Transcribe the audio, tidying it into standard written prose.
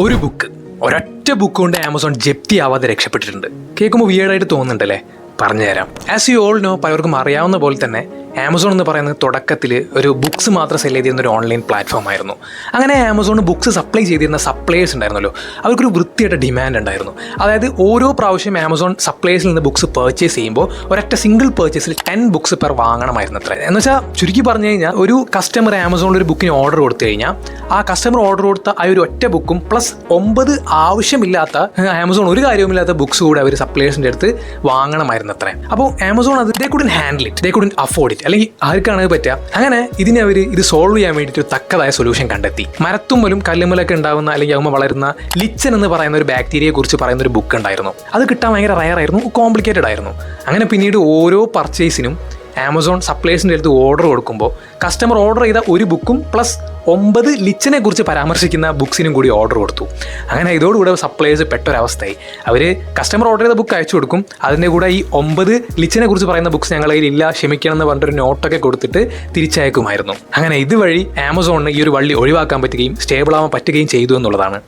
ഒരു ബുക്ക് ഒരൊറ്റ ബുക്ക് കൊണ്ട് ആമസോൺ ജപ്തിയാവാതെ രക്ഷപ്പെട്ടിട്ടുണ്ട്. കേൾക്കുമ്പോൾ വിയേർഡായിട്ട് തോന്നുന്നുണ്ടല്ലേ? പറഞ്ഞുതരാം. ആസ് യു ഓൾ നോ, പലർക്കും അറിയാവുന്ന പോലെ തന്നെ ആമസോൺ എന്ന് പറയുന്നത് തുടക്കത്തിൽ ഒരു ബുക്സ് മാത്രം സെല് ചെയ്തിരുന്ന ഒരു ഓൺലൈൻ പ്ലാറ്റ്ഫോം ആയിരുന്നു. അങ്ങനെ ആമസോൺ ബുക്സ് സപ്ലൈ ചെയ്തിരുന്ന സപ്ലയേഴ്സ് ഉണ്ടായിരുന്നല്ലോ, അവർക്കൊരു വൃത്തിയായിട്ട് ഡിമാൻഡ് ഉണ്ടായിരുന്നു. അതായത് ഓരോ പ്രാവശ്യം ആമസോൺ സപ്ലയേഴ്സിൽ നിന്ന് ബുക്സ് പർച്ചേസ് ചെയ്യുമ്പോൾ ഒരൊറ്റ സിംഗിൾ പർച്ചേസിൽ 10 ബുക്സ് പെർ വാങ്ങണമായിരുന്നു അത്ര. എന്ന് വെച്ചാൽ ചുരുക്കി പറഞ്ഞു കഴിഞ്ഞാൽ, ഒരു കസ്റ്റമർ ആമസോണിൽ ഒരു ബുക്കിന് ഓർഡർ കൊടുത്തു കഴിഞ്ഞാൽ ആ കസ്റ്റമർ ഓർഡർ കൊടുത്ത ആ ഒരു ഒറ്റ ബുക്കും പ്ലസ് 9 ആവശ്യമില്ലാത്ത ആമസോൺ ഒരു കാര്യവുമില്ലാത്ത ബുക്സ് കൂടെ അവർ സപ്ലയേഴ്സിൻ്റെ അടുത്ത് വാങ്ങണമായിരുന്നു അത്ര. അപ്പോൾ ആമസോൺ അത് they couldn't handle it, they couldn't afford it, അല്ലെങ്കിൽ ആർക്കാണ് അത് പറ്റുക? അങ്ങനെ ഇതിനെ അവർ ഇത് സോൾവ് ചെയ്യാൻ വേണ്ടിയിട്ട് ഒരു തക്കതായ സൊല്യൂഷൻ കണ്ടെത്തി. മരത്തുമ്മലും കല്ലുമ്മലൊക്കെ ഉണ്ടാവുന്ന അല്ലെങ്കിൽ ആകുമ്പോൾ വളരുന്ന ലിച്ചൻ എന്ന് പറയുന്ന ഒരു ബാക്ടീരിയയെ കുറിച്ച് പറയുന്ന ഒരു ബുക്ക് ഉണ്ടായിരുന്നു. അത് കിട്ടാൻ ഭയങ്കര റയർ ആയിരുന്നു, കോംപ്ലിക്കേറ്റഡ് ആയിരുന്നു. അങ്ങനെ പിന്നീട് ഓരോ പർച്ചേസിനും ആമസോൺ സപ്ലൈസിൻ്റെ അടുത്ത് ഓർഡർ കൊടുക്കുമ്പോൾ കസ്റ്റമർ ഓർഡർ ചെയ്ത ഒരു ബുക്കും പ്ലസ് 9 ലിച്ചനെ കുറിച്ച് പരാമർശിക്കുന്ന ബുക്സിനും കൂടി ഓർഡർ കൊടുത്തു. അങ്ങനെ ഇതോടുകൂടെ സപ്ലൈസ് പെട്ടൊരവസ്ഥയായി. അവർ കസ്റ്റമർ ഓർഡർ ചെയ്ത ബുക്ക് അയച്ചു കൊടുക്കും, അതിൻ്റെ കൂടെ ഈ 9 ലിച്ചനെ കുറിച്ച് പറയുന്ന ബുക്സ് ഞങ്ങളുടെ കയ്യിൽ ഇല്ല, ക്ഷമിക്കണം എന്ന് പറഞ്ഞിട്ടൊരു നോട്ടൊക്കെ കൊടുത്തിട്ട് തിരിച്ചയക്കുമായിരുന്നു. അങ്ങനെ ഇതുവഴി ആമസോണിന് ഈ ഒരു വള്ളി ഒഴിവാക്കാൻ പറ്റുകയും സ്റ്റേബിൾ ആവാൻ പറ്റുകയും ചെയ്തു എന്നുള്ളതാണ്.